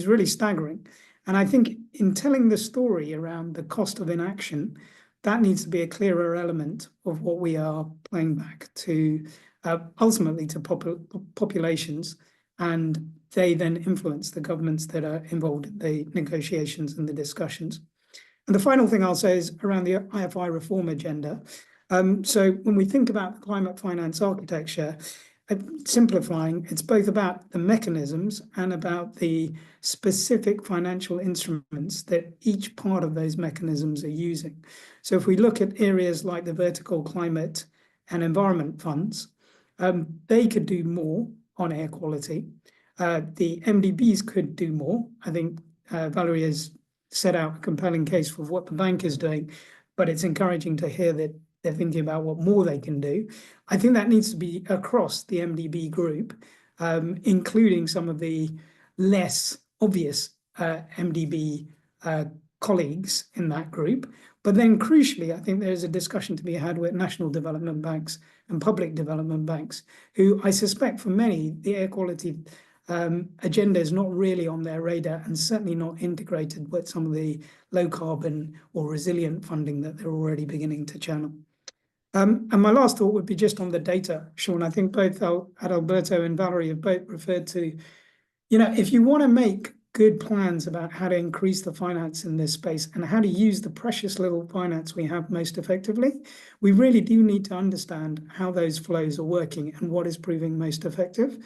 really staggering. And I think in telling the story around the cost of inaction, that needs to be a clearer element of what we are playing back to, ultimately to populations, and they then influence the governments that are involved in the negotiations and the discussions. And the final thing I'll say is around the IFI reform agenda. So when we think about the climate finance architecture, simplifying, it's both about the mechanisms and about the specific financial instruments that each part of those mechanisms are using. So if we look at areas like the vertical climate and environment funds, they could do more on air quality. The MDBs could do more. I think Valerie has set out a compelling case for what the bank is doing, but it's encouraging to hear that they're thinking about what more they can do. I think that needs to be across the MDB group, including some of the less obvious MDB colleagues in that group. But then crucially, I think there's a discussion to be had with national development banks and public development banks, who I suspect for many, the air quality agenda is not really on their radar and certainly not integrated with some of the low carbon or resilient funding that they're already beginning to channel. And my last thought would be just on the data, Sean. I think both Adalberto and Valerie have both referred to, if you want to make good plans about how to increase the finance in this space and how to use the precious little finance we have most effectively, we really do need to understand how those flows are working and what is proving most effective.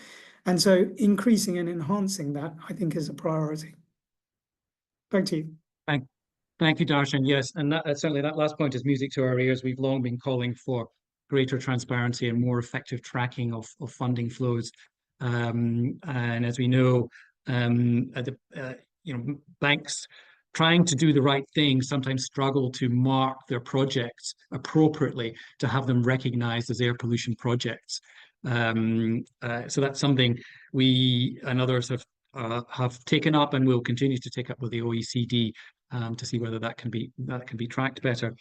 And so increasing and enhancing that, I think, is a priority. Back to you. Thank you, Dharshan. Yes, and certainly that last point is music to our ears. We've long been calling for greater transparency and more effective tracking of funding flows. And as we know, banks trying to do the right thing sometimes struggle to mark their projects appropriately to have them recognized as air pollution projects. So that's something we and others have taken up and will continue to take up with the OECD to see whether that can be tracked better.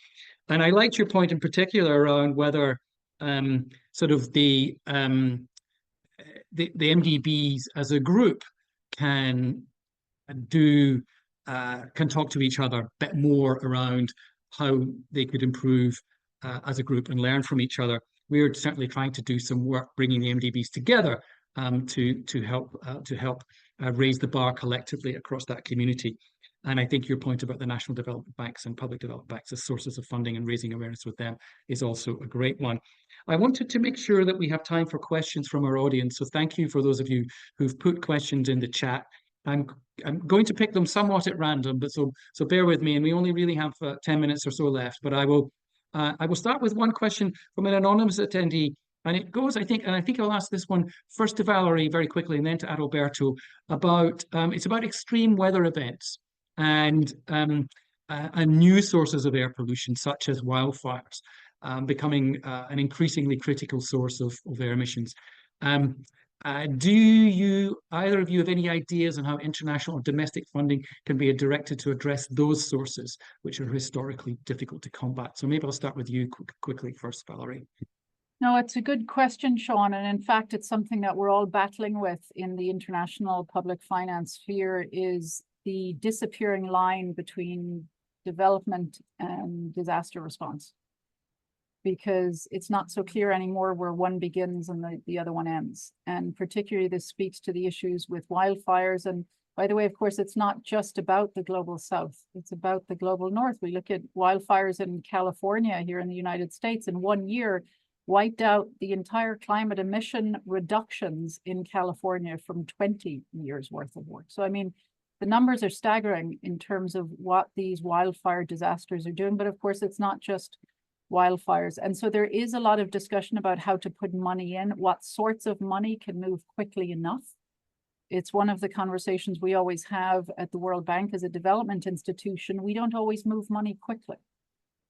And I liked your point in particular around whether sort of the MDBs as a group can talk to each other a bit more around how they could improve as a group and learn from each other. We're certainly trying to do some work bringing the MDBs together to help raise the bar collectively across that community. And I think your point about the national development banks and public development banks as sources of funding and raising awareness with them is also a great one. I wanted to make sure that we have time for questions from our audience. So thank you for those of you who've put questions in the chat. I'm going to pick them somewhat at random, but so bear with me. And we only really have 10 minutes or so left. But I will start with one question from an anonymous attendee. And it goes, I think I'll ask this one first to Valerie very quickly and then to Adalberto about, it's about extreme weather events and new sources of air pollution, such as wildfires, becoming an increasingly critical source of air emissions. Do either of you have any ideas on how international or domestic funding can be directed to address those sources, which are historically difficult to combat? So maybe I'll start with you quickly first, Valerie. No, it's a good question, Sean. And in fact, it's something that we're all battling with in the international public finance sphere, is the disappearing line between development and disaster response. Because it's not so clear anymore where one begins and the other one ends. And particularly this speaks to the issues with wildfires. And by the way, of course, it's not just about the global south, it's about the global north. We look at wildfires in California here in the United States in 1 year, wiped out the entire climate emission reductions in California from 20 years worth of work. So, I mean, the numbers are staggering in terms of what these wildfire disasters are doing. But of course, it's not just wildfires. And so there is a lot of discussion about how to put money in, what sorts of money can move quickly enough. It's one of the conversations we always have at the World Bank as a development institution. We don't always move money quickly.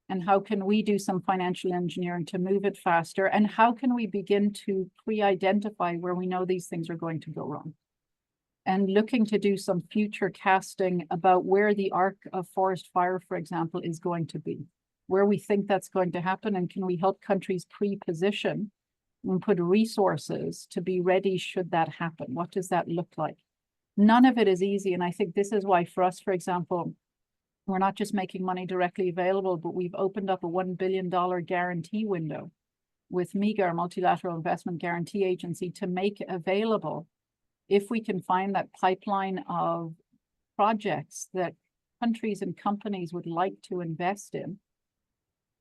And how can we do some financial engineering to move it faster? And how can we begin to pre-identify where we know these things are going to go wrong? And looking to do some future casting about where the arc of forest fire, for example, is going to be, where we think that's going to happen, and can we help countries pre-position and put resources to be ready should that happen? What does that look like? None of it is easy. And I think this is why for us, for example, we're not just making money directly available, but we've opened up a $1 billion guarantee window with MIGA, our Multilateral Investment Guarantee Agency, to make available, if we can find that pipeline of projects that countries and companies would like to invest in,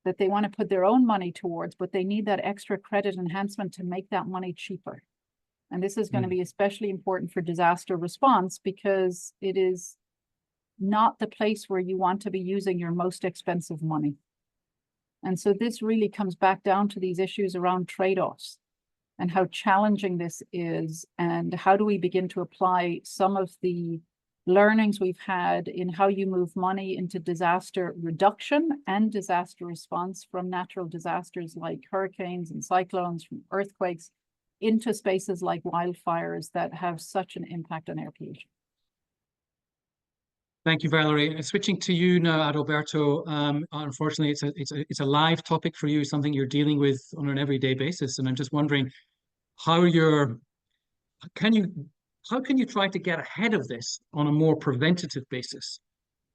that they want to put their own money towards, but they need that extra credit enhancement to make that money cheaper. And this is going to be especially important for disaster response, because it is not the place where you want to be using your most expensive money. And so this really comes back down to these issues around trade-offs and how challenging this is, and how do we begin to apply some of the learnings we've had in how you move money into disaster reduction and disaster response from natural disasters like hurricanes and cyclones, from earthquakes, into spaces like wildfires that have such an impact on air pollution. Thank you, Valerie. Switching to you now, Adalberto. Unfortunately, it's a live topic for you, something you're dealing with on an everyday basis, and I'm just wondering how can you try to get ahead of this on a more preventative basis,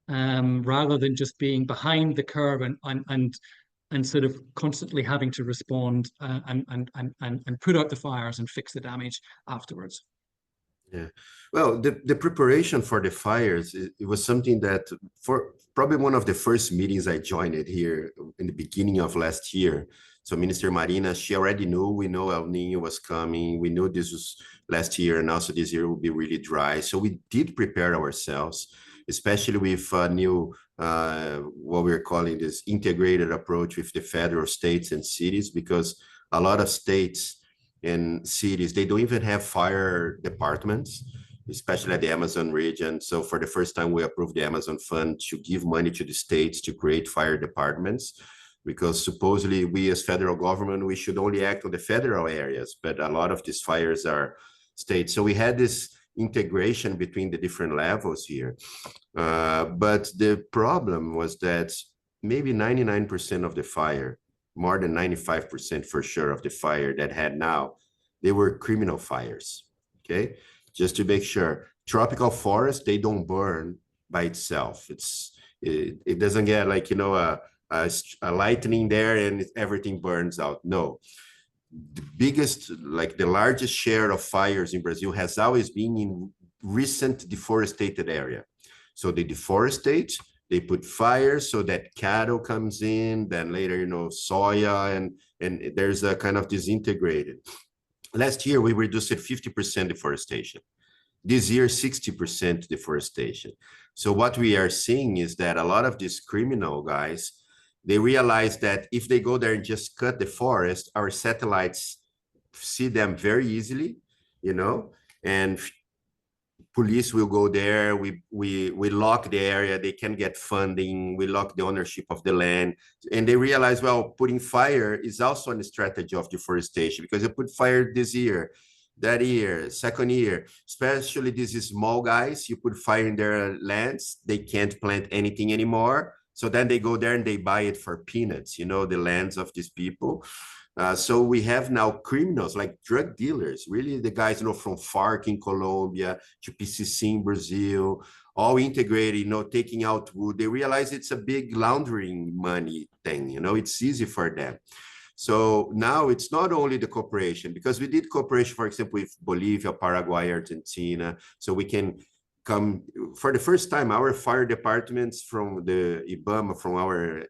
rather than just being behind the curve and sort of constantly having to respond and put out the fires and fix the damage afterwards. Yeah, well, the preparation for the fires, it was something that for probably one of the first meetings I joined it here in the beginning of last year. So Minister Marina, she already knew, we know El Nino was coming. We knew this was last year, and also this year will be really dry. So we did prepare ourselves, especially with new, what we're calling this integrated approach with the federal, states, and cities, because a lot of states and cities, they don't even have fire departments, especially at the Amazon region. So for the first time, we approved the Amazon Fund to give money to the states to create fire departments, because supposedly we as federal government, we should only act on the federal areas, but a lot of these fires are state. So we had this integration between the different levels here. But the problem was that maybe 99% of the fire, more than 95% for sure of the fire that had now, they were criminal fires, okay? Just to make sure, tropical forest, they don't burn by itself. It doesn't get like, you know, a lightning there and everything burns out. No, the biggest, like the largest share of fires in Brazil has always been in recent deforested area. So they deforestate, they put fires so that cattle comes in, then later, you know, soya, and there's a kind of disintegrated. Last year, we reduced 50% deforestation. This year, 60% deforestation. So what we are seeing is that a lot of these criminal guys, they realize that if they go there and just cut the forest, our satellites see them very easily, you know, and police will go there. We lock the area. They can get funding. We lock the ownership of the land. And they realize, well, putting fire is also a strategy of deforestation, because you put fire this year, that year, second year, especially these small guys, you put fire in their lands, they can't plant anything anymore. So then they go there and they buy it for peanuts, you know, the lands of these people. So we have now criminals like drug dealers, really the guys, you know, from FARC in Colombia to PCC in Brazil, all integrated, you know, taking out wood. They realize it's a big laundering money thing, you know, it's easy for them. So now it's not only the cooperation, because we did cooperation, for example, with Bolivia, Paraguay, Argentina, so we can come for the first time, our fire departments from the IBAMA, from our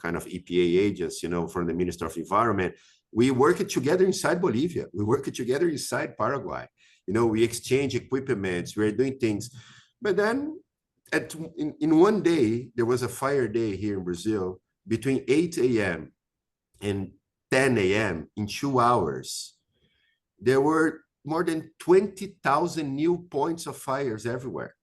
kind of EPA agents, you know, from the Minister of Environment, we work together inside Bolivia. We work together inside Paraguay. You know, we exchange equipments, we're doing things. But then in one day, there was a fire day here in Brazil between 8 a.m. and 10 a.m. in 2 hours. There were more than 20,000 new points of fires everywhere.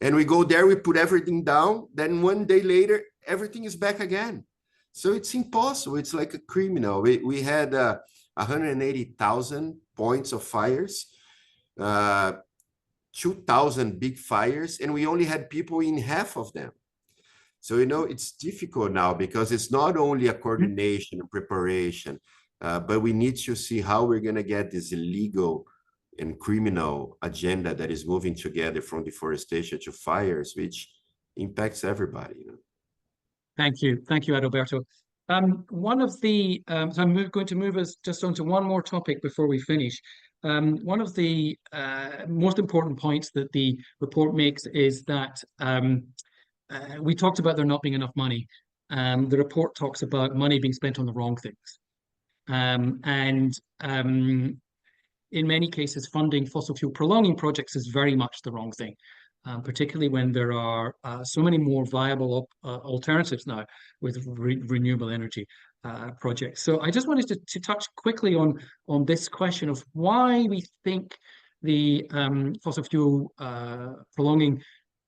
And we go there, we put everything down, then one day later, everything is back again. So it's impossible. It's like a criminal. We had 180,000 points of fires, 2,000 big fires, and we only had people in half of them. So, you know, it's difficult now because it's not only a coordination and preparation, but we need to see how we're going to get this illegal and criminal agenda that is moving together from deforestation to fires, which impacts everybody. You know? Thank you, Adalberto. One of the so I'm going to move us just onto one more topic before we finish. One of the most important points that the report makes is that we talked about there not being enough money. the report talks about money being spent on the wrong things. In many cases, funding fossil fuel prolonging projects is very much the wrong thing, particularly when there are so many more viable alternatives now with renewable energy projects. So I just wanted to touch quickly on this question of why we think the fossil fuel prolonging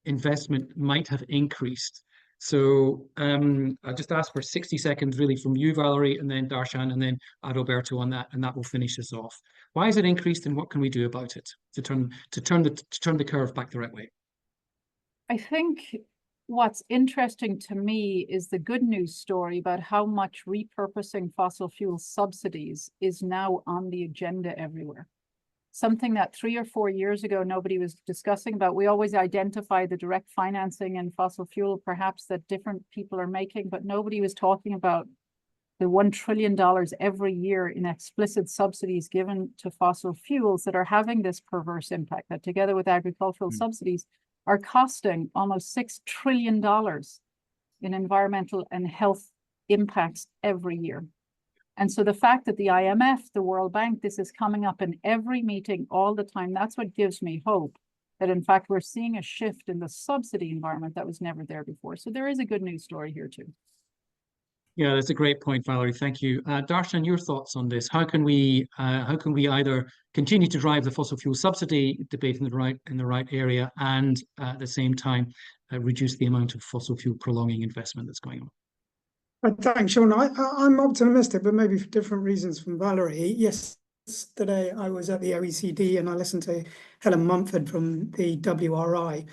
investment might have increased. So I'll just ask for 60 seconds really from you, Valerie, and then Dharshan, and then Adalberto on that, and that will finish us off. Why is it increased, and what can we do about it to turn the curve back the right way? I think what's interesting to me is the good news story about how much repurposing fossil fuel subsidies is now on the agenda everywhere. Something that 3 or 4 years ago nobody was discussing about. We always identify the direct financing and fossil fuel perhaps that different people are making, but nobody was talking about the $1 trillion every year in explicit subsidies given to fossil fuels that are having this perverse impact, that together with agricultural subsidies are costing almost $6 trillion in environmental and health impacts every year. And so the fact that the IMF, the World Bank, this is coming up in every meeting all the time, that's what gives me hope that in fact we're seeing a shift in the subsidy environment that was never there before. So there is a good news story here too. Yeah, that's a great point, Valerie. Thank you. Dharshan, your thoughts on this? How can we either continue to drive the fossil fuel subsidy debate in the right area, and at the same time reduce the amount of fossil fuel prolonging investment that's going on? Thanks, Sean. I'm optimistic, but maybe for different reasons from Valerie. Yesterday I was at the OECD and I listened to Helen Mumford from the WRI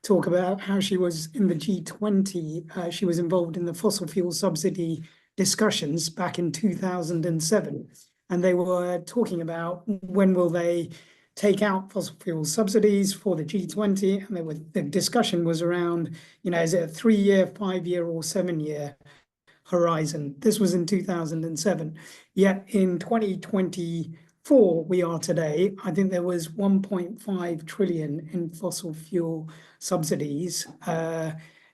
talk about how she was in the G20. She was involved in the fossil fuel subsidy discussions back in 2007. And they were talking about when will they take out fossil fuel subsidies for the G20. And the discussion was around, is it a 3-year, 5-year or 7-year horizon? This was in 2007. Yet in 2024, we are today, I think there was 1.5 trillion in fossil fuel subsidies,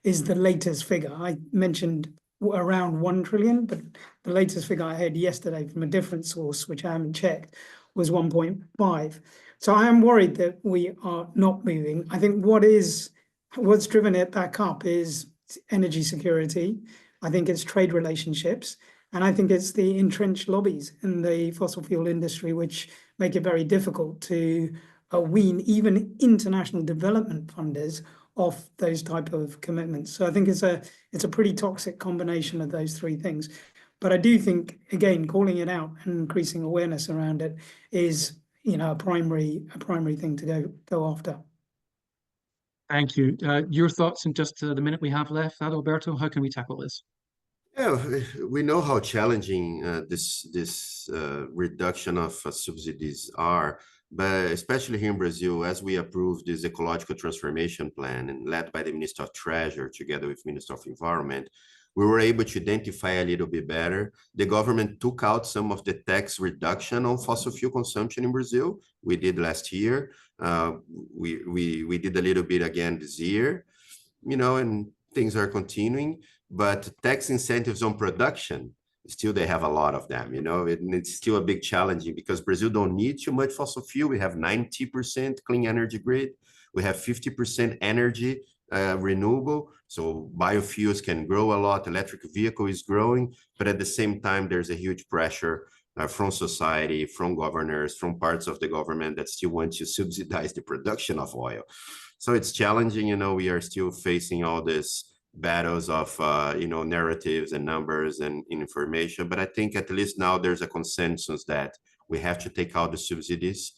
is the latest figure. I mentioned around 1 trillion, but the latest figure I heard yesterday from a different source, which I haven't checked, was 1.5. So I am worried that we are not moving. I think what's driven it back up is energy security. I think it's trade relationships, and I think it's the entrenched lobbies in the fossil fuel industry, which make it very difficult to wean even international development funders off those type of commitments. So I think it's a pretty toxic combination of those three things. But I do think, again, calling it out and increasing awareness around it is, a primary thing to go after. Thank you. Your thoughts in just the minute we have left, Adalberto. How can we tackle this? Yeah, we know how challenging this reduction of subsidies are, but especially here in Brazil, as we approved this ecological transformation plan and led by the Minister of Treasury together with Minister of Environment, we were able to identify a little bit better. The government took out some of the tax reduction on fossil fuel consumption in Brazil. We did last year. We did a little bit again this year, and things are continuing. But tax incentives on production, still they have a lot of them, and it's still a big challenge because Brazil don't need too much fossil fuel. We have 90% clean energy grid. We have 50% energy renewable, so biofuels can grow a lot. Electric vehicle is growing, but at the same time, there's a huge pressure from society, from governors, from parts of the government that still want to subsidize the production of oil. So it's challenging, we are still facing all this battles of, narratives and numbers and information. But I think at least now there's a consensus that we have to take out the subsidies.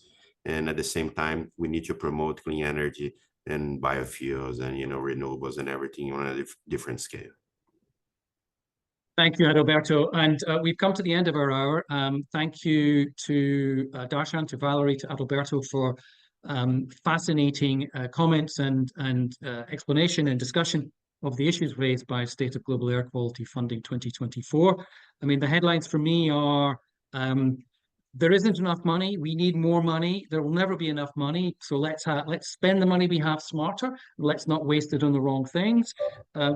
And at the same time, we need to promote clean energy and biofuels and, renewables and everything on a different scale. Thank you, Adalberto. And we've come to the end of our hour. Thank you to Dharshan, to Valerie, to Adalberto for fascinating comments and explanation and discussion of the issues raised by State of Global Air Quality Funding 2024. I mean, the headlines for me are, there isn't enough money. We need more money. There will never be enough money. So let's spend the money we have smarter. Let's not waste it on the wrong things.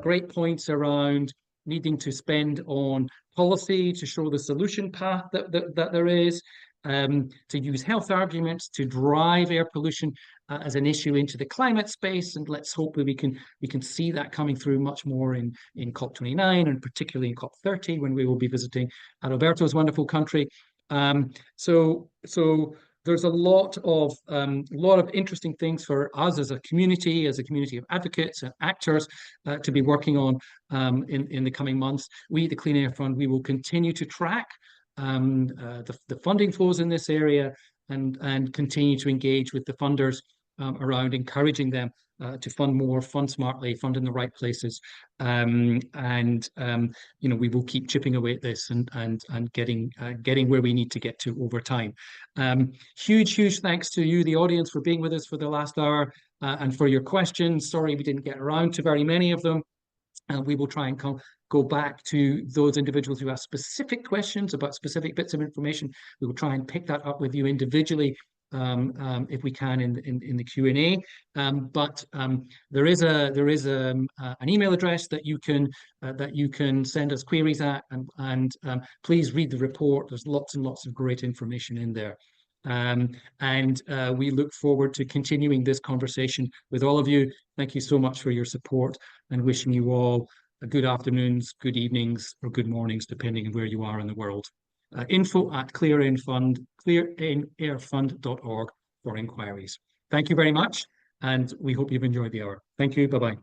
Great points around needing to spend on policy to show the solution path that there is, to use health arguments to drive air pollution as an issue into the climate space. And let's hope that we can see that coming through much more in COP29, and particularly in COP30, when we will be visiting Adalberto's wonderful country. So there's a lot of interesting things for us as a community of advocates and actors to be working on in the coming months. We, the Clean Air Fund, we will continue to track the funding flows in this area and continue to engage with the funders around encouraging them to fund more, fund smartly, fund in the right places, you know, we will keep chipping away at this and getting where we need to get to over time. Huge thanks to you, the audience, for being with us for the last hour and for your questions. Sorry we didn't get around to very many of them. We will try and go back to those individuals who have specific questions about specific bits of information. We will try and pick that up with you individually if we can in the Q&A. But there is an email address that you can send us queries at, and please read the report. There's lots and lots of great information in there. We look forward to continuing this conversation with all of you. Thank you so much for your support, and wishing you all good afternoons, good evenings, or good mornings, depending on where you are in the world. info@cleanairfund.org for inquiries. Thank you very much, and we hope you've enjoyed the hour. Thank you. Bye-bye.